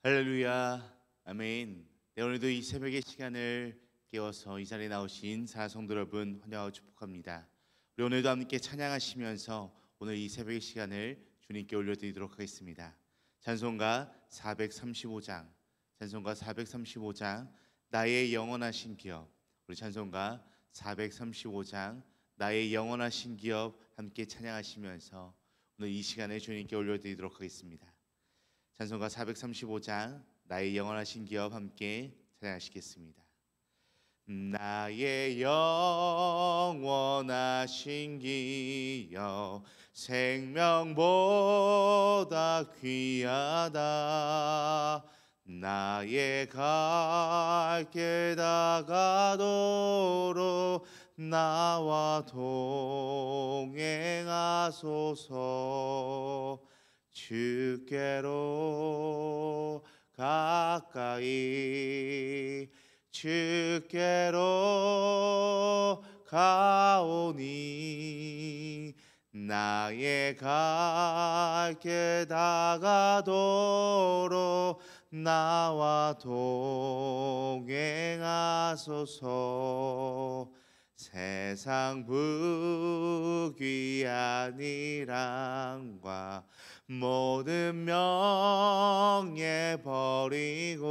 할렐루야, 아멘. 네, 오늘도 이 새벽의 시간을 깨워서 이 자리에 나오신 사성도 여러분 환영하고 축복합니다. 우리 오늘도 함께 찬양하시면서 오늘 이 새벽의 시간을 주님께 올려드리도록 하겠습니다. 찬송가 435장, 찬송가 435장 나의 영원하신 기업. 우리 찬송가 435장 나의 영원하신 기업 함께 찬양하시면서 오늘 이 시간을 주님께 올려드리도록 하겠습니다. 찬송가 435장 나의 영원하신 기업 함께 찬양하시겠습니다. 나의 영원하신 기업 생명보다 귀하다. 나의 갈 길 다가도록 나와 동행하소서. 주께로 가까이 주께로 가오니 나의 갈 길 다가도록 나와 동행하소서. 세상 부귀한 일함과 모든 명예 버리고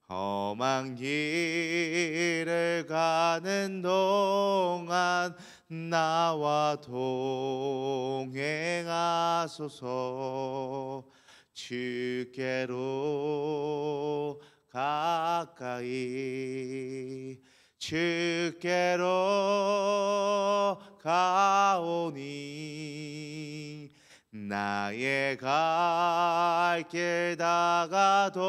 험한 길을 가는 동안 나와 동행하소서. 주께로 가까이 주께로 가오니 나의 갈 길 다가도록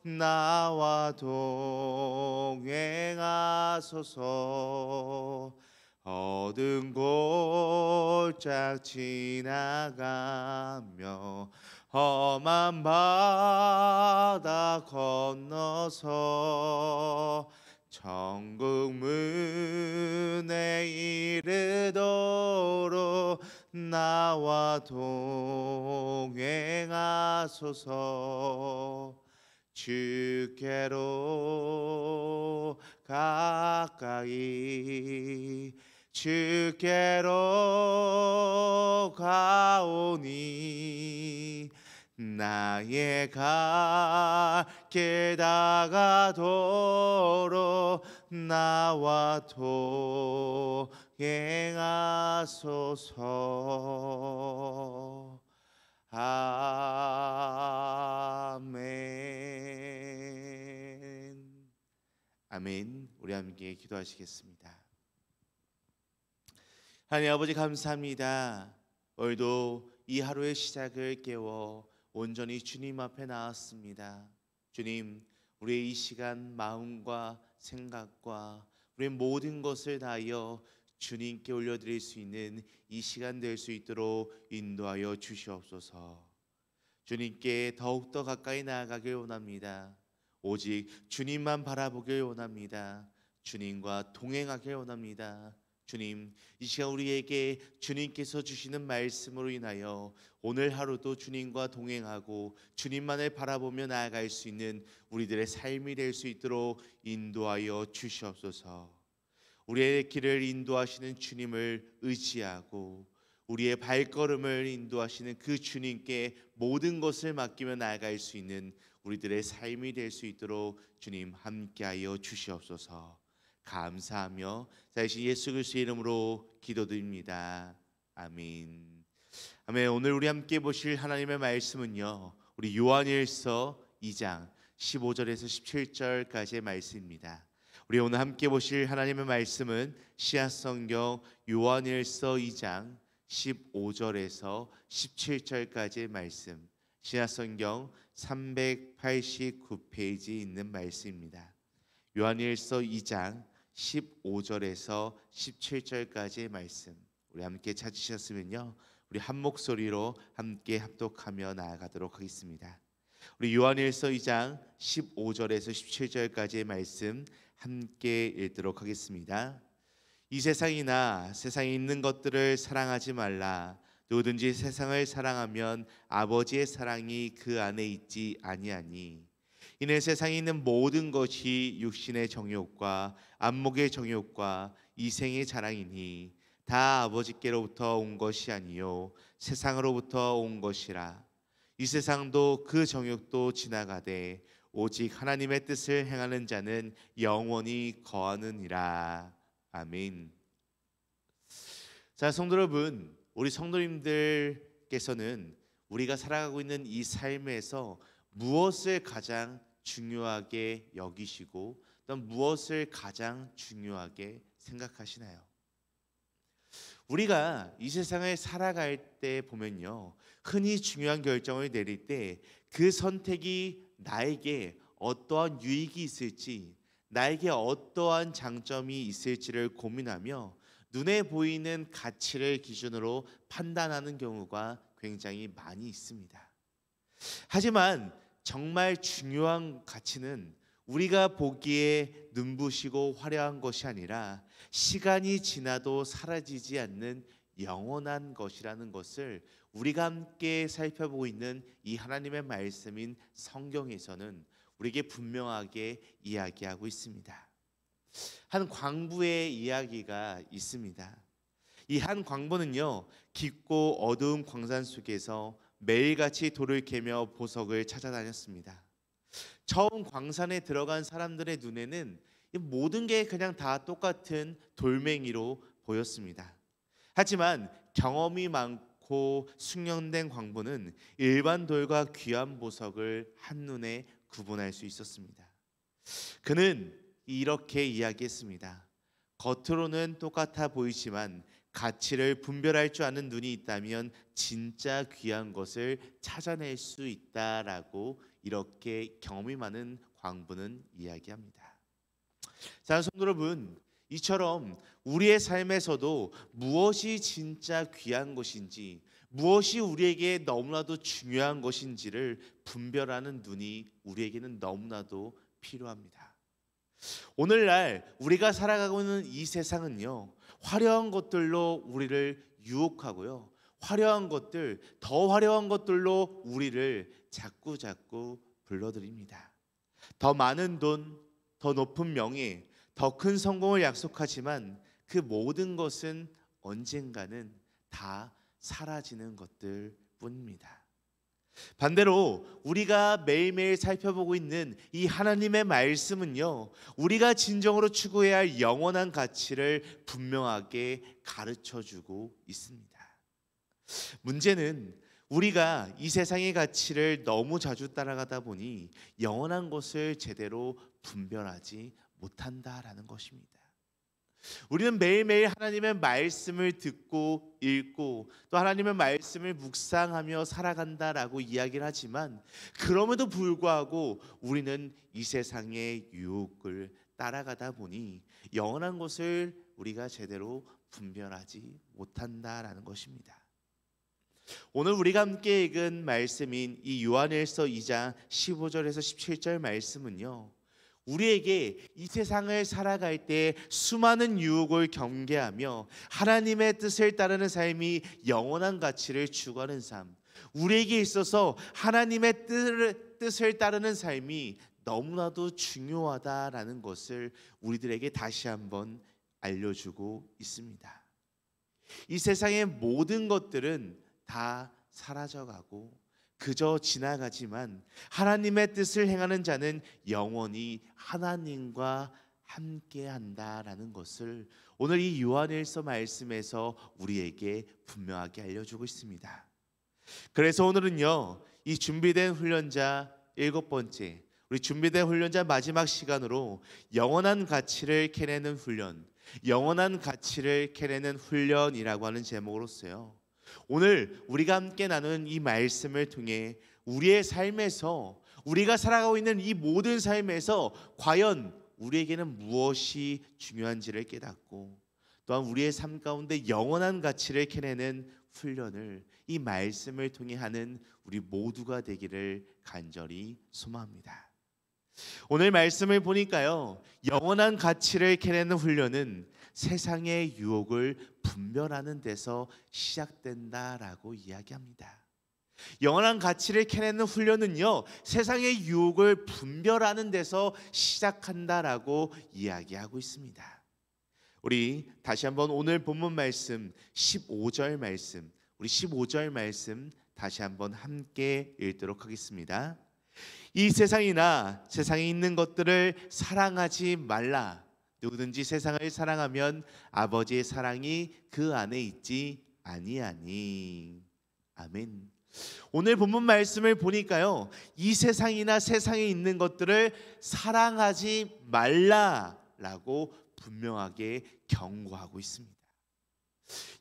나와 동행하소서. 어두운 골짝 지나가며 험한 바다 건너서 천국 문에 이르도록 나와 동행하소서. 주께로 가까이 주께로 가오니 나의 갈 길 다가도록 나와 동행하소서. 아멘. 아멘. 우리 함께 기도하시겠습니다. 하나님 아버지 감사합니다. 오늘도 이 하루의 시작을 깨워 온전히 주님 앞에 나왔습니다. 주님, 우리의 이 시간 마음과 생각과 우리의 모든 것을 다하여 주님께 올려드릴 수 있는 이 시간 될 수 있도록 인도하여 주시옵소서. 주님께 더욱더 가까이 나아가길 원합니다. 오직 주님만 바라보길 원합니다. 주님과 동행하길 원합니다. 주님, 이 시간 우리에게 주님께서 주시는 말씀으로 인하여 오늘 하루도 주님과 동행하고 주님만을 바라보며 나아갈 수 있는 우리들의 삶이 될 수 있도록 인도하여 주시옵소서. 우리의 길을 인도하시는 주님을 의지하고 우리의 발걸음을 인도하시는 그 주님께 모든 것을 맡기며 나아갈 수 있는 우리들의 삶이 될 수 있도록 주님 함께하여 주시옵소서. 감사하며 자신 예수 그리스도의 이름으로 기도드립니다. 아멘. 아멘. 오늘 우리 함께 보실 하나님의 말씀은요, 우리 요한일서 2장 15절에서 17절까지의 말씀입니다. 우리 오늘 함께 보실 하나님의 말씀은 씨앗성경 요한일서 2장 15절에서 17절까지의 말씀, 씨앗성경 389페이지에 있는 말씀입니다. 요한일서 2장 15절에서 17절까지의 말씀, 우리 함께 찾으셨으면요, 우리 한 목소리로 함께 합독하며 나아가도록 하겠습니다. 우리 요한일서 2장 15절에서 17절까지의 말씀 함께 읽도록 하겠습니다. 이 세상이나 세상에 있는 것들을 사랑하지 말라. 누구든지 세상을 사랑하면 아버지의 사랑이 그 안에 있지 아니하니 이는 세상에 있는 모든 것이 육신의 정욕과 안목의 정욕과 이생의 자랑이니 다 아버지께로부터 온 것이 아니요 세상으로부터 온 것이라. 이 세상도 그 정욕도 지나가되 오직 하나님의 뜻을 행하는 자는 영원히 거하느니라. 아멘. 자, 성도 여러분, 우리 성도님들께서는 우리가 살아가고 있는 이 삶에서 무엇을 가장 중요하게 여기시고 또 무엇을 가장 중요하게 생각하시나요? 우리가 이 세상을 살아갈 때 보면요, 흔히 중요한 결정을 내릴 때 그 선택이 나에게 어떠한 유익이 있을지, 나에게 어떠한 장점이 있을지를 고민하며 눈에 보이는 가치를 기준으로 판단하는 경우가 굉장히 많이 있습니다. 하지만 정말 중요한 가치는 우리가 보기에 눈부시고 화려한 것이 아니라 시간이 지나도 사라지지 않는 영원한 것이라는 것을 우리가 함께 살펴보고 있는 이 하나님의 말씀인 성경에서는 우리에게 분명하게 이야기하고 있습니다. 한 광부의 이야기가 있습니다. 이 한 광부는요, 깊고 어두운 광산 속에서 매일같이 돌을 캐며 보석을 찾아다녔습니다. 처음 광산에 들어간 사람들의 눈에는 모든 게 그냥 다 똑같은 돌멩이로 보였습니다. 하지만 경험이 많고 숙련된 광부는 일반 돌과 귀한 보석을 한눈에 구분할 수 있었습니다. 그는 이렇게 이야기했습니다. 겉으로는 똑같아 보이지만 가치를 분별할 줄 아는 눈이 있다면 진짜 귀한 것을 찾아낼 수 있다라고 이렇게 경험이 많은 광부는 이야기합니다. 자, 성도 여러분, 이처럼 우리의 삶에서도 무엇이 진짜 귀한 것인지, 무엇이 우리에게 너무나도 중요한 것인지를 분별하는 눈이 우리에게는 너무나도 필요합니다. 오늘날 우리가 살아가고 있는 이 세상은요, 화려한 것들로 우리를 유혹하고요, 화려한 것들, 더 화려한 것들로 우리를 자꾸 불러들입니다. 더 많은 돈, 더 높은 명예, 더 큰 성공을 약속하지만 그 모든 것은 언젠가는 다 사라지는 것들 뿐입니다. 반대로 우리가 매일매일 살펴보고 있는 이 하나님의 말씀은요, 우리가 진정으로 추구해야 할 영원한 가치를 분명하게 가르쳐주고 있습니다. 문제는 우리가 이 세상의 가치를 너무 자주 따라가다 보니 영원한 것을 제대로 분별하지 못한다라는 것입니다. 우리는 매일매일 하나님의 말씀을 듣고 읽고 또 하나님의 말씀을 묵상하며 살아간다라고 이야기를 하지만 그럼에도 불구하고 우리는 이 세상의 유혹을 따라가다 보니 영원한 것을 우리가 제대로 분별하지 못한다라는 것입니다. 오늘 우리가 함께 읽은 말씀인 이 요한일서 2장 15절에서 17절 말씀은요, 우리에게 이 세상을 살아갈 때 수많은 유혹을 경계하며 하나님의 뜻을 따르는 삶이 영원한 가치를 추구하는 삶, 우리에게 있어서 하나님의 뜻을 따르는 삶이 너무나도 중요하다라는 것을 우리들에게 다시 한번 알려주고 있습니다. 이 세상의 모든 것들은 다 사라져가고 그저 지나가지만 하나님의 뜻을 행하는 자는 영원히 하나님과 함께한다라는 것을 오늘 이 요한일서 말씀에서 우리에게 분명하게 알려주고 있습니다. 그래서 오늘은요, 이 준비된 훈련자 7번째, 우리 준비된 훈련자 마지막 시간으로 영원한 가치를 캐내는 훈련, 영원한 가치를 캐내는 훈련이라고 하는 제목으로서요, 오늘 우리가 함께 나눈 이 말씀을 통해 우리의 삶에서, 우리가 살아가고 있는 이 모든 삶에서 과연 우리에게는 무엇이 중요한지를 깨닫고 또한 우리의 삶 가운데 영원한 가치를 캐내는 훈련을 이 말씀을 통해 하는 우리 모두가 되기를 간절히 소망합니다. 오늘 말씀을 보니까요, 영원한 가치를 캐내는 훈련은 세상의 유혹을 분별하는 데서 시작된다라고 이야기합니다. 영원한 가치를 캐내는 훈련은요, 세상의 유혹을 분별하는 데서 시작한다라고 이야기하고 있습니다. 우리 다시 한번 오늘 본문 말씀 15절 말씀, 우리 15절 말씀 다시 한번 함께 읽도록 하겠습니다. 이 세상이나 세상에 있는 것들을 사랑하지 말라. 누구든지 세상을 사랑하면 아버지의 사랑이 그 안에 있지 아니하니. 아멘. 오늘 본문 말씀을 보니까요, 이 세상이나 세상에 있는 것들을 사랑하지 말라라고 분명하게 경고하고 있습니다.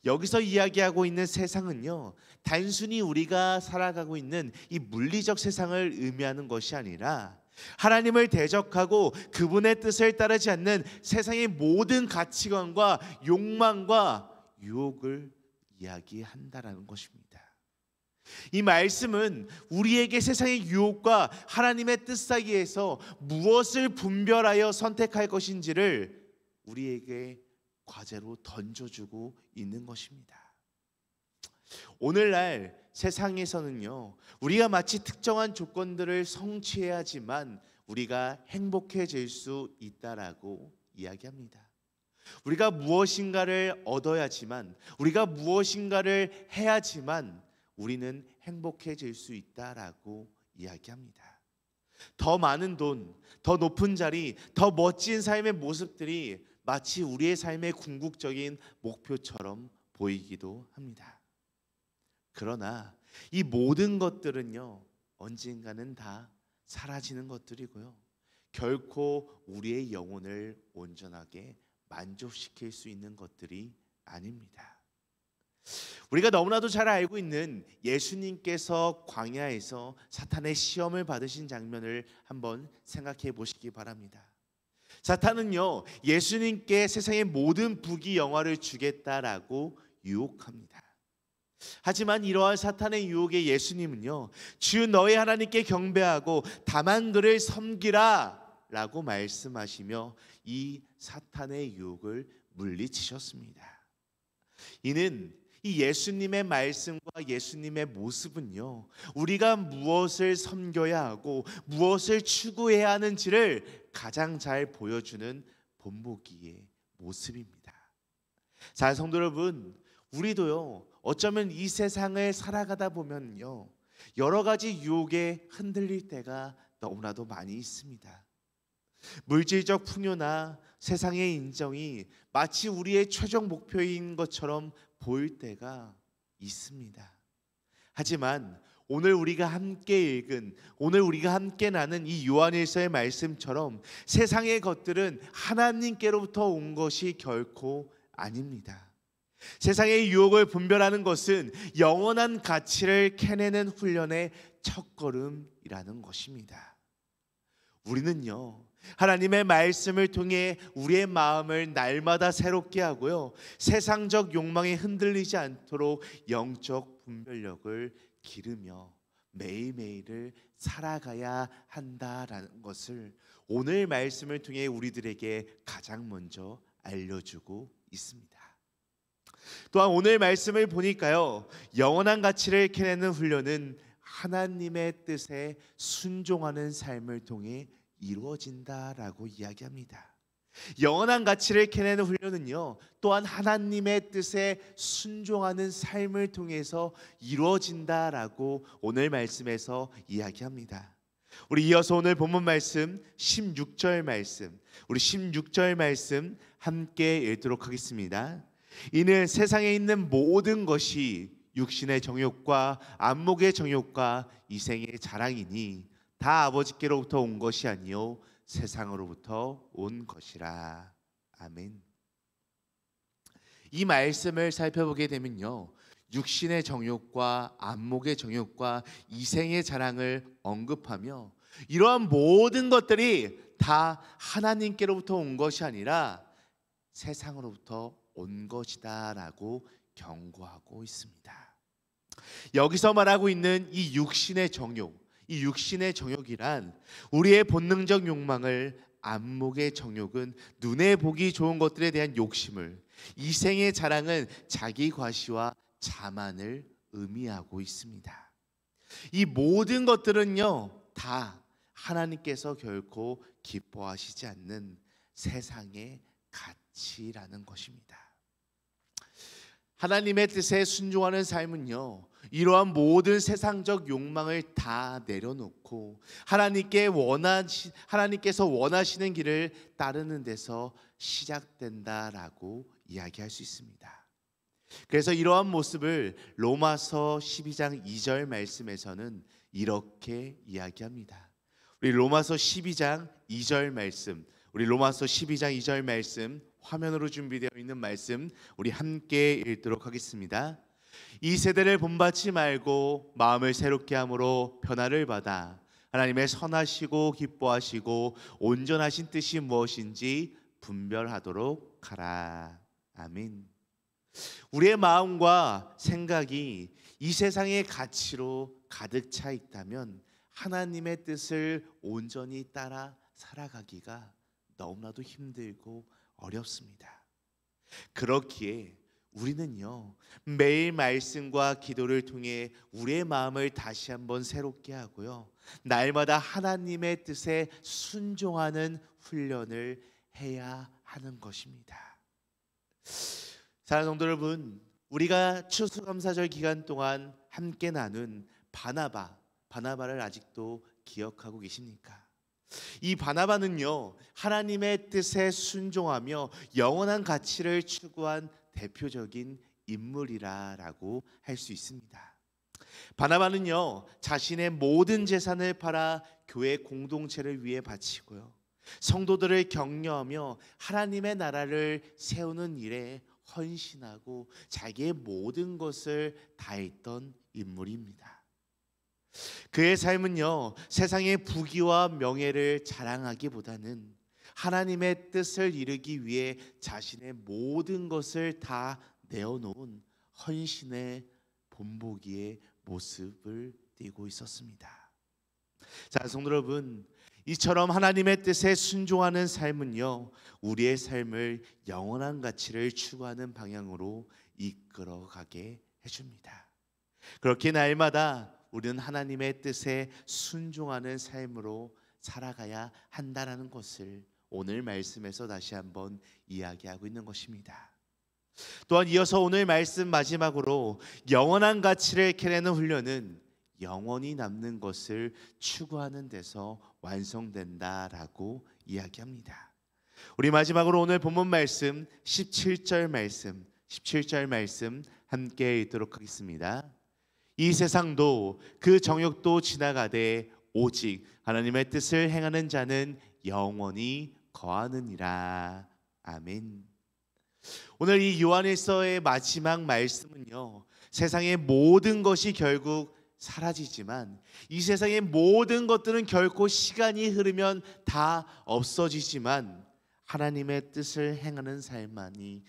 여기서 이야기하고 있는 세상은요, 단순히 우리가 살아가고 있는 이 물리적 세상을 의미하는 것이 아니라 하나님을 대적하고 그분의 뜻을 따르지 않는 세상의 모든 가치관과 욕망과 유혹을 이야기한다라는 것입니다. 이 말씀은 우리에게 세상의 유혹과 하나님의 뜻 사이에서 무엇을 분별하여 선택할 것인지를 우리에게 과제로 던져주고 있는 것입니다. 오늘날 세상에서는요, 우리가 마치 특정한 조건들을 성취해야지만 우리가 행복해질 수 있다라고 이야기합니다. 우리가 무엇인가를 얻어야지만, 우리가 무엇인가를 해야지만 우리는 행복해질 수 있다라고 이야기합니다. 더 많은 돈, 더 높은 자리, 더 멋진 삶의 모습들이 마치 우리의 삶의 궁극적인 목표처럼 보이기도 합니다. 그러나 이 모든 것들은요, 언젠가는 다 사라지는 것들이고요, 결코 우리의 영혼을 온전하게 만족시킬 수 있는 것들이 아닙니다. 우리가 너무나도 잘 알고 있는 예수님께서 광야에서 사탄의 시험을 받으신 장면을 한번 생각해 보시기 바랍니다. 사탄은요, 예수님께 세상의 모든 부귀 영화를 주겠다라고 유혹합니다. 하지만 이러한 사탄의 유혹에 예수님은요, 주 너희 하나님께 경배하고 다만 그를 섬기라 라고 말씀하시며 이 사탄의 유혹을 물리치셨습니다. 이는 이 예수님의 말씀과 예수님의 모습은요, 우리가 무엇을 섬겨야 하고 무엇을 추구해야 하는지를 가장 잘 보여주는 본보기의 모습입니다. 자, 성도 여러분, 우리도요, 어쩌면 이 세상을 살아가다 보면요, 여러 가지 유혹에 흔들릴 때가 너무나도 많이 있습니다. 물질적 풍요나 세상의 인정이 마치 우리의 최종 목표인 것처럼 보일 때가 있습니다. 하지만 오늘 우리가 함께 읽은, 오늘 우리가 함께 나눈 이 요한일서의 말씀처럼 세상의 것들은 하나님께로부터 온 것이 결코 아닙니다. 세상의 유혹을 분별하는 것은 영원한 가치를 캐내는 훈련의 첫걸음이라는 것입니다. 우리는요, 하나님의 말씀을 통해 우리의 마음을 날마다 새롭게 하고요, 세상적 욕망에 흔들리지 않도록 영적 분별력을 기르며 매일매일을 살아가야 한다라는 것을 오늘 말씀을 통해 우리들에게 가장 먼저 알려주고 있습니다. 또한 오늘 말씀을 보니까요, 영원한 가치를 캐내는 훈련은 하나님의 뜻에 순종하는 삶을 통해 이루어진다라고 이야기합니다. 영원한 가치를 캐내는 훈련은요, 또한 하나님의 뜻에 순종하는 삶을 통해서 이루어진다라고 오늘 말씀에서 이야기합니다. 우리 이어서 오늘 본문 말씀 16절 말씀, 우리 16절 말씀 함께 읽도록 하겠습니다. 이는 세상에 있는 모든 것이 육신의 정욕과 안목의 정욕과 이생의 자랑이니 다 아버지께로부터 온 것이 아니요 세상으로부터 온 것이라. 아멘. 이 말씀을 살펴보게 되면요, 육신의 정욕과 안목의 정욕과 이생의 자랑을 언급하며 이러한 모든 것들이 다 하나님께로부터 온 것이 아니라 세상으로부터 온 것이다라고 경고하고 있습니다. 여기서 말하고 있는 이 육신의 정욕, 이 육신의 정욕이란 우리의 본능적 욕망을 안목의 정욕은 눈에 보기 좋은 것들에 대한 욕심을, 이생의 자랑은 자기 과시와 자만을 의미하고 있습니다. 이 모든 것들은요, 다 하나님께서 결코 기뻐하시지 않는 세상의 가치라는 것입니다. 하나님의 뜻에 순종하는 삶은요, 이러한 모든 세상적 욕망을 다 내려놓고 하나님께서 원하시는 길을 따르는 데서 시작된다라고 이야기할 수 있습니다. 그래서 이러한 모습을 로마서 12장 2절 말씀에서는 이렇게 이야기합니다. 우리 로마서 12장 2절 말씀, 우리 로마서 12장 2절 말씀 화면으로 준비되어 있는 말씀 우리 함께 읽도록 하겠습니다. 이 세대를 본받지 말고 마음을 새롭게 함으로 변화를 받아 하나님의 선하시고 기뻐하시고 온전하신 뜻이 무엇인지 분별하도록 하라. 아멘. 우리의 마음과 생각이 이 세상의 가치로 가득 차 있다면 하나님의 뜻을 온전히 따라 살아가기가 너무나도 힘들고 어렵습니다. 그렇기에 우리는요, 매일 말씀과 기도를 통해 우리의 마음을 다시 한번 새롭게 하고요, 날마다 하나님의 뜻에 순종하는 훈련을 해야 하는 것입니다. 사랑하는 성도 여러분, 우리가 추수감사절 기간 동안 함께 나눈 바나바를 아직도 기억하고 계십니까? 이 바나바는요, 하나님의 뜻에 순종하며 영원한 가치를 추구한 대표적인 인물이라고 할 수 있습니다. 바나바는요, 자신의 모든 재산을 팔아 교회 공동체를 위해 바치고요, 성도들을 격려하며 하나님의 나라를 세우는 일에 헌신하고 자기의 모든 것을 다했던 인물입니다. 그의 삶은요, 세상의 부귀와 명예를 자랑하기보다는 하나님의 뜻을 이루기 위해 자신의 모든 것을 다 내어놓은 헌신의 본보기의 모습을 띠고 있었습니다. 자, 성도 여러분, 이처럼 하나님의 뜻에 순종하는 삶은요, 우리의 삶을 영원한 가치를 추구하는 방향으로 이끌어가게 해줍니다. 그렇게 날마다 우리는 하나님의 뜻에 순종하는 삶으로 살아가야 한다는 것을 오늘 말씀에서 다시 한번 이야기하고 있는 것입니다. 또한 이어서 오늘 말씀 마지막으로 영원한 가치를 캐내는 훈련은 영원히 남는 것을 추구하는 데서 완성된다라고 이야기합니다. 우리 마지막으로 오늘 본문 말씀 17절 말씀 함께 읽도록 하겠습니다. 이 세상도 그 정욕도 지나가되 오직 하나님의 뜻을 행하는 자는 영원히 거하느니라. 아멘. 오늘 이 요한일서의 마지막 말씀은요, 세상의 모든 것이 결국 사라지지만 이 세상의 모든 것들은 결코 시간이 흐르면 다 없어지지만 하나님의 뜻을 행하는 삶만이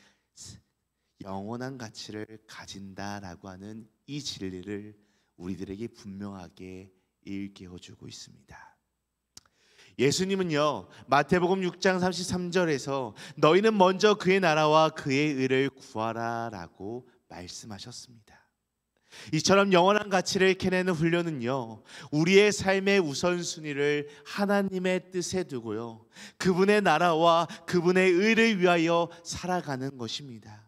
영원한 가치를 가진다라고 하는 이 진리를 우리들에게 분명하게 일깨워주고 있습니다. 예수님은요, 마태복음 6장 33절에서 너희는 먼저 그의 나라와 그의 의를 구하라라고 말씀하셨습니다. 이처럼 영원한 가치를 캐내는 훈련은요, 우리의 삶의 우선순위를 하나님의 뜻에 두고요, 그분의 나라와 그분의 의를 위하여 살아가는 것입니다.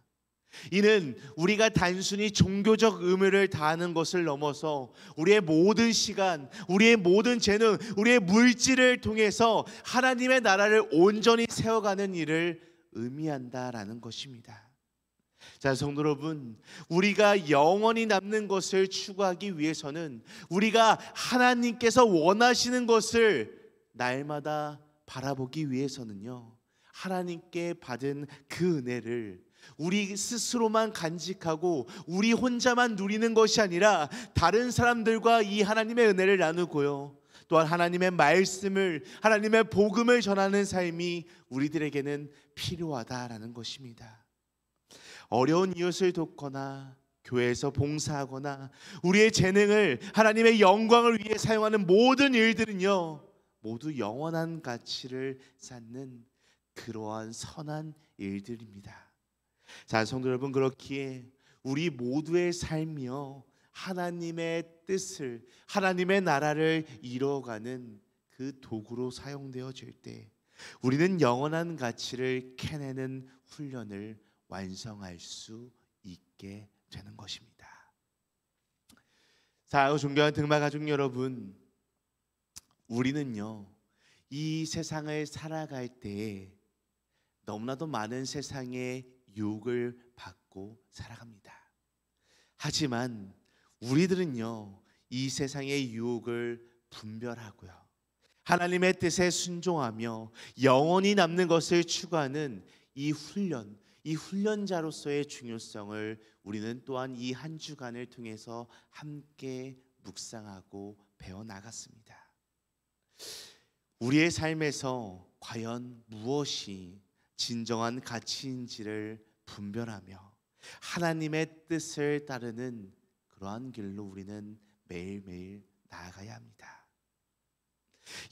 이는 우리가 단순히 종교적 의무를 다하는 것을 넘어서 우리의 모든 시간, 우리의 모든 재능, 우리의 물질을 통해서 하나님의 나라를 온전히 세워가는 일을 의미한다라는 것입니다. 자, 성도 여러분, 우리가 영원히 남는 것을 추구하기 위해서는 우리가 하나님께서 원하시는 것을 날마다 바라보기 위해서는요, 하나님께 받은 그 은혜를 우리 스스로만 간직하고 우리 혼자만 누리는 것이 아니라 다른 사람들과 이 하나님의 은혜를 나누고요, 또한 하나님의 말씀을, 하나님의 복음을 전하는 삶이 우리들에게는 필요하다라는 것입니다. 어려운 이웃을 돕거나 교회에서 봉사하거나 우리의 재능을 하나님의 영광을 위해 사용하는 모든 일들은요, 모두 영원한 가치를 쌓는 그러한 선한 일들입니다. 자, 성도 여러분, 그렇기에 우리 모두의 삶이요 하나님의 뜻을, 하나님의 나라를 이루어가는 그 도구로 사용되어질 때 우리는 영원한 가치를 캐내는 훈련을 완성할 수 있게 되는 것입니다. 사랑하고 존경하는 등마 가족 여러분, 우리는요 이 세상을 살아갈 때 너무나도 많은 세상의 유혹을 받고 살아갑니다. 하지만 우리들은요 이 세상의 유혹을 분별하고요 하나님의 뜻에 순종하며 영원히 남는 것을 추구하는 이 훈련자로서의 중요성을 우리는 또한 이 한 주간을 통해서 함께 묵상하고 배워나갔습니다. 우리의 삶에서 과연 무엇이 진정한 가치인지를 분별하며 하나님의 뜻을 따르는 그러한 길로 우리는 매일매일 나아가야 합니다.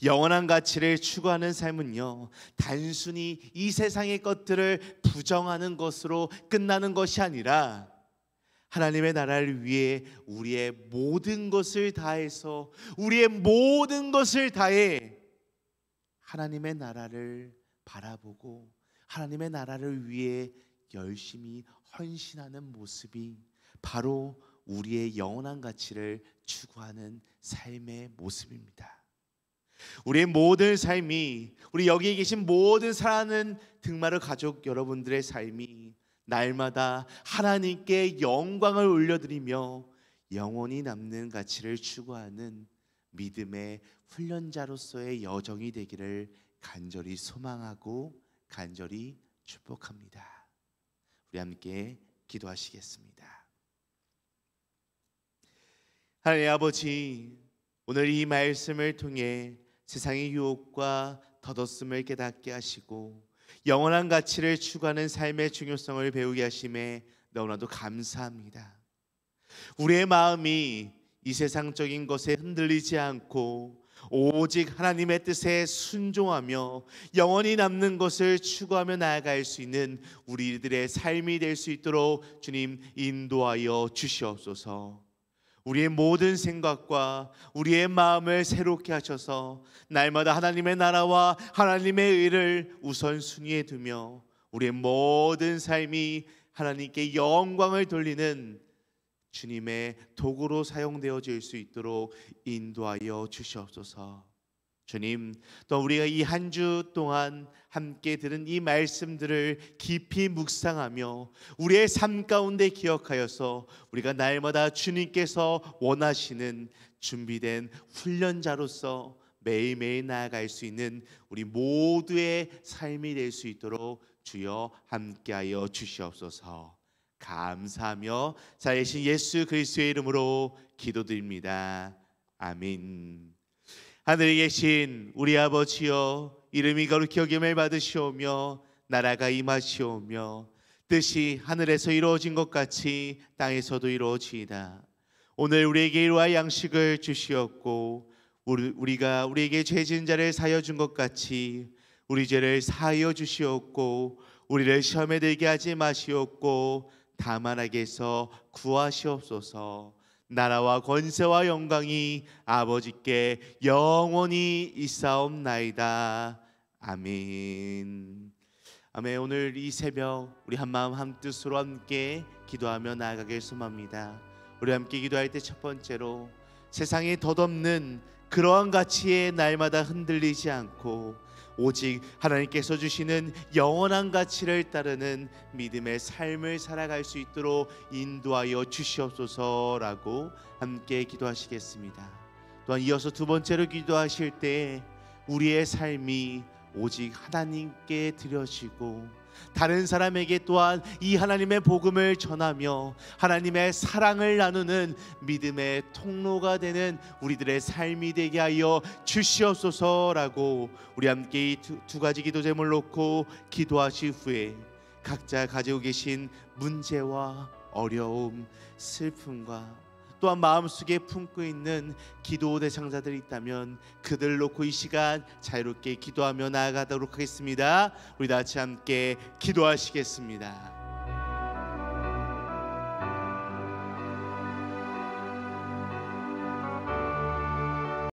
영원한 가치를 추구하는 삶은요 단순히 이 세상의 것들을 부정하는 것으로 끝나는 것이 아니라 하나님의 나라를 위해 우리의 모든 것을 다해서 우리의 모든 것을 다해 하나님의 나라를 바라보고 하나님의 나라를 위해 열심히 헌신하는 모습이 바로 우리의 영원한 가치를 추구하는 삶의 모습입니다. 우리의 모든 삶이, 우리 여기에 계신 모든 사랑하는 등마루 가족 여러분들의 삶이 날마다 하나님께 영광을 올려드리며 영원히 남는 가치를 추구하는 믿음의 훈련자로서의 여정이 되기를 간절히 소망하고 간절히 축복합니다. 우리 함께 기도하시겠습니다. 하나님 아버지, 오늘 이 말씀을 통해 세상의 유혹과 덧없음을 깨닫게 하시고 영원한 가치를 추구하는 삶의 중요성을 배우게 하심에 너무나도 감사합니다. 우리의 마음이 이 세상적인 것에 흔들리지 않고 오직 하나님의 뜻에 순종하며 영원히 남는 것을 추구하며 나아갈 수 있는 우리들의 삶이 될 수 있도록 주님 인도하여 주시옵소서. 우리의 모든 생각과 우리의 마음을 새롭게 하셔서 날마다 하나님의 나라와 하나님의 의를 우선순위에 두며 우리의 모든 삶이 하나님께 영광을 돌리는 주님의 도구로 사용되어질 수 있도록 인도하여 주시옵소서. 주님, 또 우리가 이 한 주 동안 함께 들은 이 말씀들을 깊이 묵상하며 우리의 삶 가운데 기억하여서 우리가 날마다 주님께서 원하시는 준비된 훈련자로서 매일매일 나아갈 수 있는 우리 모두의 삶이 될 수 있도록 주여 함께하여 주시옵소서. 감사하며 살아계신 예수 그리스도의 이름으로 기도드립니다. 아멘. 하늘에 계신 우리 아버지여, 이름이 거룩히 여김을 받으시오며 나라가 임하시오며 뜻이 하늘에서 이루어진 것 같이 땅에서도 이루어지이다. 오늘 우리에게 일용할 양식을 주시옵고 우리가 우리에게 죄 지은 자를 사하여 준 것 같이 우리 죄를 사하여 주시옵고 우리를 시험에 들게 하지 마시옵고 다만 악에서 구하시옵소서. 나라와 권세와 영광이 아버지께 영원히 있사옵나이다. 아멘. 아멘. 오늘 이 새벽 우리 한마음 한뜻으로 함께 기도하며 나아가길 소망합니다. 우리 함께 기도할 때 첫 번째로 세상에 덧없는 그러한 가치에 날마다 흔들리지 않고 오직 하나님께서 주시는 영원한 가치를 따르는 믿음의 삶을 살아갈 수 있도록 인도하여 주시옵소서라고 함께 기도하시겠습니다. 또한 이어서 두 번째로 기도하실 때 우리의 삶이 오직 하나님께 드려지고 다른 사람에게 또한 이 하나님의 복음을 전하며 하나님의 사랑을 나누는 믿음의 통로가 되는 우리들의 삶이 되게 하여 주시옵소서라고 우리 함께 이 두 가지 기도 제목을 놓고 기도하신 후에 각자 가지고 계신 문제와 어려움, 슬픔과 또한 마음속에 품고 있는 기도 대상자들이 있다면 그들 놓고 이 시간 자유롭게 기도하며 나아가도록 하겠습니다. 우리 다 같이 함께 기도하시겠습니다.